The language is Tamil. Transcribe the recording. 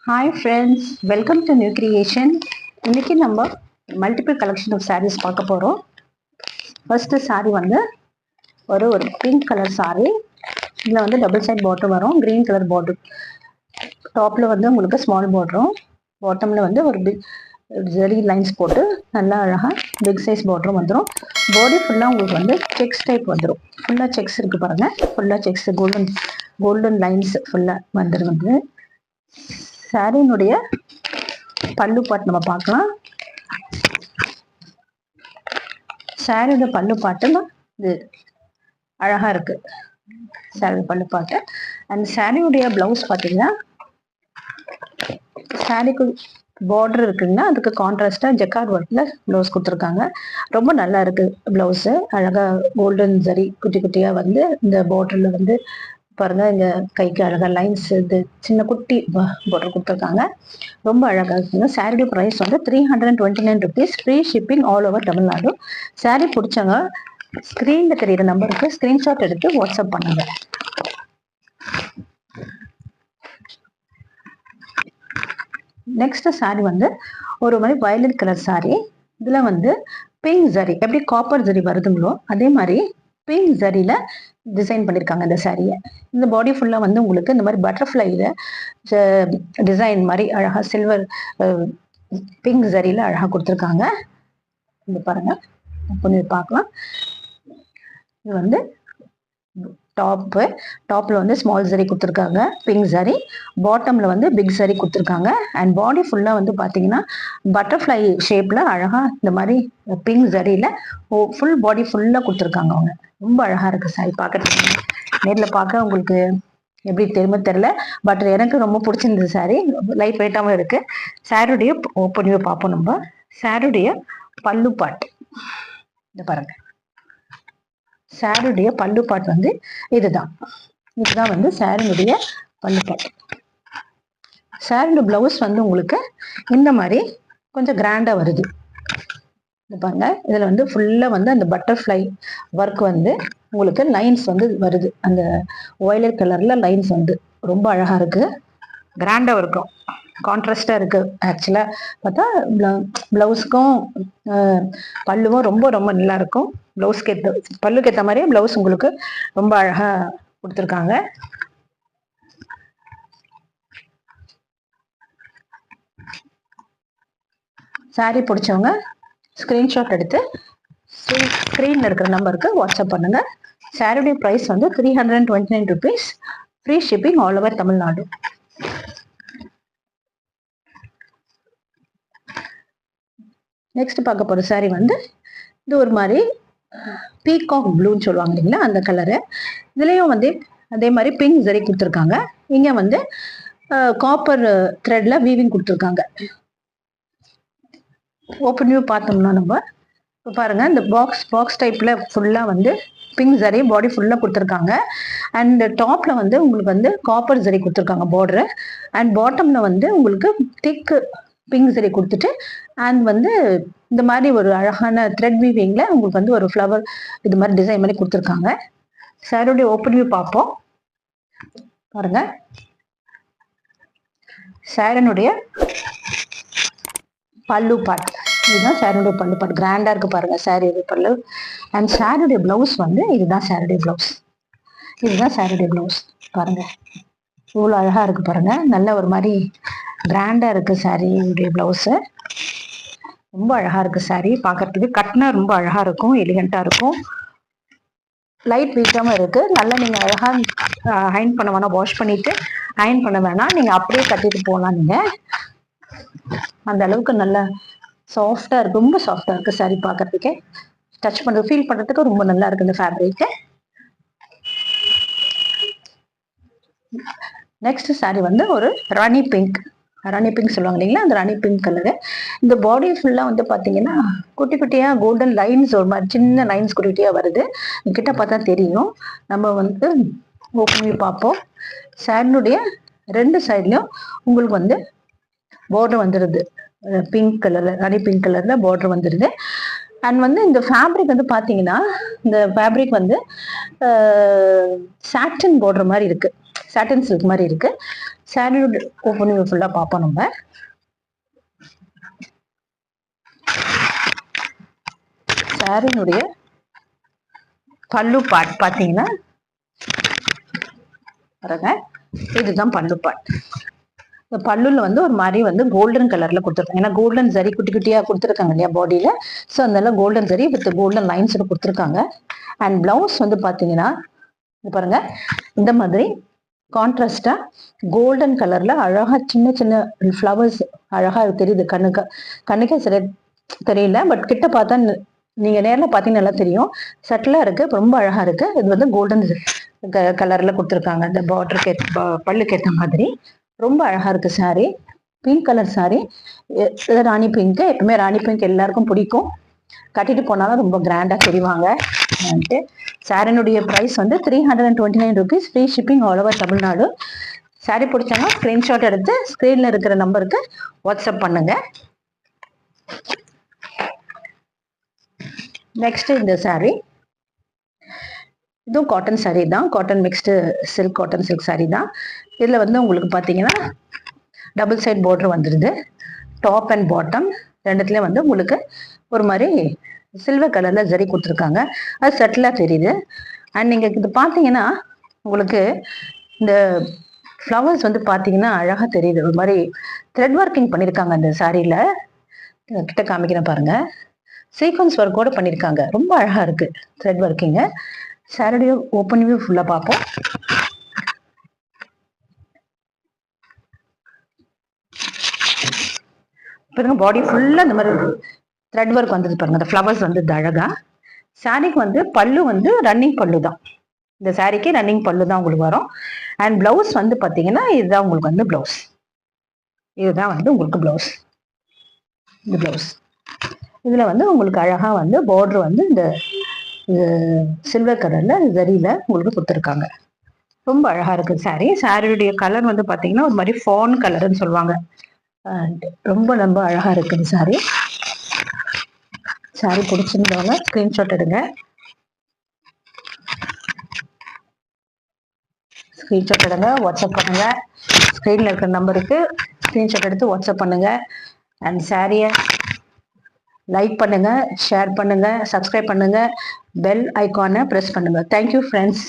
Hi friends, welcome to New Creation. இன்னைக்கு நம்ம மல்டிபிள் கலெக்ஷன் ஆஃப் சாரீஸ் பார்க்க போகிறோம். ஃபர்ஸ்ட் சாரீ வந்து ஒரு பிங்க் கலர் சாரீ. இதில் வந்து டபுள் சைட் பார்டர் வரும், கிரீன் கலர் பார்டர். டாப்பில் வந்து உங்களுக்கு ஸ்மால் பார்டரும், பாட்டமில் வந்து ஒரு பிக் ஜெரி லைன்ஸ் போட்டு நல்லா அழகாக பிக் சைஸ் பார்டரும் வந்துடும். பாடி ஃபுல்லாக உங்களுக்கு வந்து செக்ஸ் டைப் வந்துடும். ஃபுல்லாக செக்ஸ் இருக்குது பாருங்கள், ஃபுல்லாக செக்ஸ் கோல்டன் லைன்ஸ் ஃபுல்லாக வந்துடும். சாரியினுடைய பல்லு பாட்டு நம்ம பார்க்கலாம். சாரியோட பல்லு பாட்டுன்னா இது அழகா இருக்கு. சாரியோட பல்லு பாட்டு அண்ட் சாரியுடைய பிளவுஸ் பார்த்தீங்கன்னா, சாரிக்கு பார்டர் இருக்குங்கன்னா அதுக்கு கான்ட்ராஸ்டா ஜக்கார்ட் ஒர்க்ல பிளவுஸ் கொடுத்துருக்காங்க. ரொம்ப நல்லா இருக்கு பிளவுஸ். அழகா கோல்டன் ஜரி குட்டி குட்டியா வந்து இந்த பார்டர்ல வந்து பாருங்க, இந்த கைக்கு அழகா லைன்ஸ் இது சின்ன குட்டி பார்டர் கொடுத்துருக்காங்க. ரொம்ப அழகா இருக்குங்க. சாரியோட ப்ரைஸ் வந்து 329 rupees, free shipping all over Tamil Nadu. Sorry பிடிச்சவங்க ஸ்க்ரீன்ல தெரியுற நம்பருக்கு ஸ்கிரீன்ஷாட் எடுத்து வாட்ஸ்அப் பண்ணுங்க. நெக்ஸ்ட் சாரி வந்து ஒரு மாதிரி வயலட் கலர் சாரி. இதுல வந்து பிங்க் ஜரி, எப்படி காப்பர் ஜரி வருதுங்களோ அதே மாதிரி பிங்க் ஜரியில டிசைன் பண்ணியிருக்காங்க இந்த சாரியை. இந்த பாடி ஃபுல்லா வந்து உங்களுக்கு இந்த மாதிரி பட்டர்ஃப்ளைல டிசைன் மாதிரி அழகா சில்வர் பிங்க் ஜரியில அழகா கொடுத்துருக்காங்க. இந்த பாருங்க, கொஞ்சம் பார்க்கலாம். இது வந்து டாப்ல வந்து ஸ்மால் ஜரி கொடுத்துருக்காங்க, பிங்க் ஜரி. பாட்டம்ல வந்து பிக் ஜரி கொடுத்துருக்காங்க. அண்ட் பாடி ஃபுல்லா வந்து பாத்தீங்கன்னா பட்டர்ஃப்ளை ஷேப்ல அழகா இந்த மாதிரி பிங்க் ஜரியில ஃபுல் பாடி ஃபுல்லா கொடுத்துருக்காங்க. அவங்க ரொம்ப அழகா இருக்கு சாரி பார்க்கறதுக்கு. நேர்ல பார்க்க உங்களுக்கு எப்படி தெரியுமோ தெரியல, பட் எனக்கு ரொம்ப பிடிச்சிருந்தது சாரி. லைட் வெயிட்டாகவும் இருக்கு. சாரியுடைய ஓப்பன் வியூ பார்ப்போம் நம்ம. சாரியுடைய பல்லு பாட்டு இந்த பாருங்க. சாரியுடைய பல்லு பாட்டு வந்து இதுதான் வந்து சாரியுடைய பல்லு பாட்டு. சாரியோட பிளவுஸ் வந்து உங்களுக்கு இந்த மாதிரி கொஞ்சம் கிராண்டா வருது. பாருங்க, இதுல வந்து ஃபுல்லா வந்து அந்த பட்டர்ஃப்ளை ஒர்க் வந்து உங்களுக்கு லைன்ஸ் வந்து வருது. அந்த வயலட் கலர்ல லைன்ஸ் வந்து ரொம்ப அழகா இருக்கு, கிராண்டா இருக்கும், கான்ட்ராஸ்டா இருக்கு. ஆக்சுவலா பார்த்தா பிளவுஸுக்கும் பல்லுவும் ரொம்ப ரொம்ப நல்லா இருக்கும். பிளவுஸ்க்கு ஏற்ற பல்லுக்கு ஏற்ற மாதிரியே பிளவுஸ் உங்களுக்கு ரொம்ப அழகா கொடுத்துருக்காங்க. சாரி பிடிச்சவங்க ஸ்கிரீன்ஷாட் எடுத்து ஸ்க்ரீன்ல இருக்கிற நம்பருக்கு வாட்ஸ்அப் பண்ணுங்க. சாரியுடைய ப்ரைஸ் வந்து 329 rupees, free shipping all over Tamil Nadu. Next பார்க்க போற சாரி வந்து இது ஒரு மாதிரி பீகாக் ப்ளூன்னு சொல்லுவாங்க இல்லைங்களா, அந்த கலரு. இதுலயும் வந்து அதே மாதிரி பிங்க் ஜரி கொடுத்துருக்காங்க. இங்க வந்து காப்பர் த்ரெட்ல வீவிங் கொடுத்துருக்காங்க. ஓப்பன் வியூ பார்த்தோம்னா நம்ம பாருங்க, இந்த பாக்ஸ் டைப்ல ஃபுல்லா வந்து பிங்க் ஜரி பாடி ஃபுல்லா கொடுத்துருக்காங்க. அண்ட் டாப்ல வந்து உங்களுக்கு வந்து காப்பர் ஜரி கொடுத்துருக்காங்க பார்டர். அண்ட் பாட்டம்ல வந்து உங்களுக்கு திக் பிங்க் ஜரி கொடுத்துட்டு அண்ட் வந்து இந்த மாதிரி ஒரு அழகான த்ரெட் வீவிங்ல உங்களுக்கு வந்து ஒரு ஃப்ளவர் இது மாதிரி டிசைன் பண்ணி கொடுத்துருக்காங்க. சாரியோடைய ஓப்பன் வியூ பார்ப்போம் பாருங்க. சாரனுடைய பல்லு பாட்டு இதுதான். சாரியுடைய பல்லு பாட்டு கிராண்டா இருக்கு பாருங்க சாரியுடைய பல்லு. அண்ட் சாரியுடைய பிளவுஸ் வந்து இதுதான் சாரியுடைய பிளவுஸ். இதுதான் சாரியுடைய பிளவுஸ் பாருங்க, இவ்வளவு அழகா இருக்கு பாருங்க. நல்ல ஒரு மாதிரி கிராண்டா இருக்கு சாரியுடைய பிளவுஸ். ரொம்ப அழகா இருக்கு சாரி பார்க்கறதுக்கு. கட்டினா ரொம்ப அழகா இருக்கும், எலிகண்டா இருக்கும், லைட் வெயிட்டாவும் இருக்கு. நல்லா நீங்க அழகா அயன் பண்ண வேணாம், வாஷ் பண்ணிட்டு அயன் பண்ண வேணாம், நீங்க அப்படியே கட்டிட்டு போகலாம். நீங்க அந்த அளவுக்கு நல்ல சாஃப்டா இருக்கு, ரொம்ப சாஃப்டா இருக்கு சாரி பார்க்கறதுக்கு. டச் பண்றது ஃபீல் பண்றதுக்கு ரொம்ப நல்லா இருக்கு இந்த ஃபேப்ரிக். நெக்ஸ்ட் சாரி வந்து ஒரு ராணி பிங்க் சொல்லுவாங்க இல்லைங்களா, அந்த ராணி பிங்க் கலரு. இந்த பாடி ஃபுல்லா வந்து பாத்தீங்கன்னா குட்டி குட்டியா கோல்டன் லைன்ஸ், ஒரு மாதிரி சின்ன லைன்ஸ் குட்டி குட்டியா வருது. கிட்ட பார்த்தா தெரியும். நம்ம வந்து ஓப்பன் வியூ பார்ப்போம். சாரினுடைய ரெண்டு சைட்லயும் உங்களுக்கு வந்து பார்டர் வந்துடுது, பிங்க் கலர்ல, ராணி பிங்க் கலர்ல பார்டர் வந்துடுது. அண்ட் வந்து இந்த ஃபேப்ரிக் வந்து பாத்தீங்கன்னா, இந்த ஃபேப்ரிக் வந்து சாட்டின் பார்டர் மாதிரி இருக்கு, சாட்டின் சில்க் மாதிரி இருக்கு. சாரியோட ஓப்பனிங் ஃபுல்லா பார்ப்போம் நம்ம. சாரியினுடைய பல்லு பார்ட் பார்த்தீங்கன்னா பாருங்க, இதுதான் பல்லு பார்ட். இந்த பல்லுல வந்து ஒரு மாதிரி வந்து கோல்டன் கலர்ல கொடுத்துருக்காங்க. ஏன்னா கோல்டன் சரி குட்டி குட்டியா கொடுத்துருக்காங்க இல்லையா பாடியில. ஸோ அதனால கோல்டன் சரி வித் கோல்டன் லைன்ஸ் கொடுத்துருக்காங்க. அண்ட் பிளவுஸ் வந்து பாத்தீங்கன்னா பாருங்க, இந்த மாதிரி கான்ட்ராஸ்டா கோல்டன் கலர்ல அழகா சின்ன சின்ன ஃப்ளவர்ஸ் அழகா தெரியுது. கண்ணுக்கே சரி தெரியல, பட் கிட்ட பார்த்தா நீங்க நேரில் பார்த்தீங்கன்னா நல்லா தெரியும். சட்டிலா இருக்கு, ரொம்ப அழகா இருக்கு. இது வந்து கோல்டன் கலர்ல கொடுத்துருக்காங்க. இந்த பார்டருக்கு பல்லுக்கு ஏற்ற மாதிரி ரொம்ப அழகா இருக்கு சாரி. பிங்க் கலர் சாரி, ராணி பிங்க். எப்பவுமே ராணி பிங்க் எல்லாருக்கும் பிடிக்கும். கட்டிட்டு போனாலும் ரொம்ப கிராண்டா தெரிவாங்க. சாரினுடைய ப்ரைஸ் வந்து 329 rupees. Free shipping all over Tamil Nadu. Sorry பிடிச்சாங்கன்னா ஸ்கிரீன்ஷாட் எடுத்து ஸ்கிரீன்ல இருக்கிற நம்பருக்கு வாட்ஸ்அப் பண்ணுங்க. நெக்ஸ்ட் இந்த சாரி, இதுவும் காட்டன் சாரி தான். Cotton mixed silk, cotton silk sorry தான். இதுல வந்து உங்களுக்கு பாத்தீங்கன்னா டபுள் சைட் பார்டர் வந்துடுது. டாப் அண்ட் பாட்டம் ரெண்டுத்துலயும் வந்து உங்களுக்கு ஒரு மாதிரி சில்வர் கலர்ல ஜரி கொடுத்துருக்காங்க. அது சட்டிலா தெரியுது. அண்ட் நீங்க இது பாத்தீங்கன்னா உங்களுக்கு இந்த ஃப்ளவர்ஸ் வந்து பாத்தீங்கன்னா அழகா தெரியுது. ஒரு மாதிரி த்ரெட் ஒர்க்கிங் பண்ணியிருக்காங்க அந்த சாரியில. கிட்ட காமிக்கிறேன் பாருங்க, சீக்வன்ஸ் ஒர்க்கோட பண்ணியிருக்காங்க. ரொம்ப அழகா இருக்கு த்ரெட் ஒர்க்கிங்க. சாரியுடைய ஓப்பன் வியூ ஃபுல்லா பார்ப்போம். பாருங்க, பாடி ஃபுல்லா இந்த மாதிரி த்ரெட் ஒர்க் வந்தது பாருங்க. அந்த ஃப்ளவர்ஸ் வந்து அழகா. சாரிக்கு வந்து பல்லு வந்து ரன்னிங் பல்லு தான். இந்த சாரிக்கு ரன்னிங் பல்லு தான் உங்களுக்கு வரும். அண்ட் பிளவுஸ் வந்து பாத்தீங்கன்னா இதுதான் உங்களுக்கு வந்து பிளவுஸ். இதுதான் வந்து உங்களுக்கு பிளவுஸ். இந்த பிளவுஸ் இதுல வந்து உங்களுக்கு அழகா வந்து பார்டர் வந்து இந்த சில்வர் கலர்ல ஜரியில உங்களுக்கு கொடுத்துருக்காங்க. ரொம்ப அழகா இருக்கு சாரி. சாரியுடைய கலர் வந்து பாத்தீங்கன்னா ஒரு மாதிரி ஃபான் கலர்னு சொல்லுவாங்க. ரொம்ப ரொம்ப அழகா இருக்குது சாரி. சாரி பிடிச்சிருந்தவங்க ஸ்கிரீன்ஷாட் எடுங்க. ஸ்கிரீன்ஷாட் எடுங்க, வாட்ஸ்அப் பண்ணுங்க. ஸ்கிரீன்ல இருக்கிற நம்பருக்கு ஸ்கிரீன்ஷாட் எடுத்து வாட்ஸ்அப் பண்ணுங்க. அண்ட் சாரியை லைக் பண்ணுங்க, ஷேர் பண்ணுங்க, சப்ஸ்கிரைப் பண்ணுங்க, பெல் ஐகானை ப்ரெஸ் பண்ணுங்க. Thank you friends.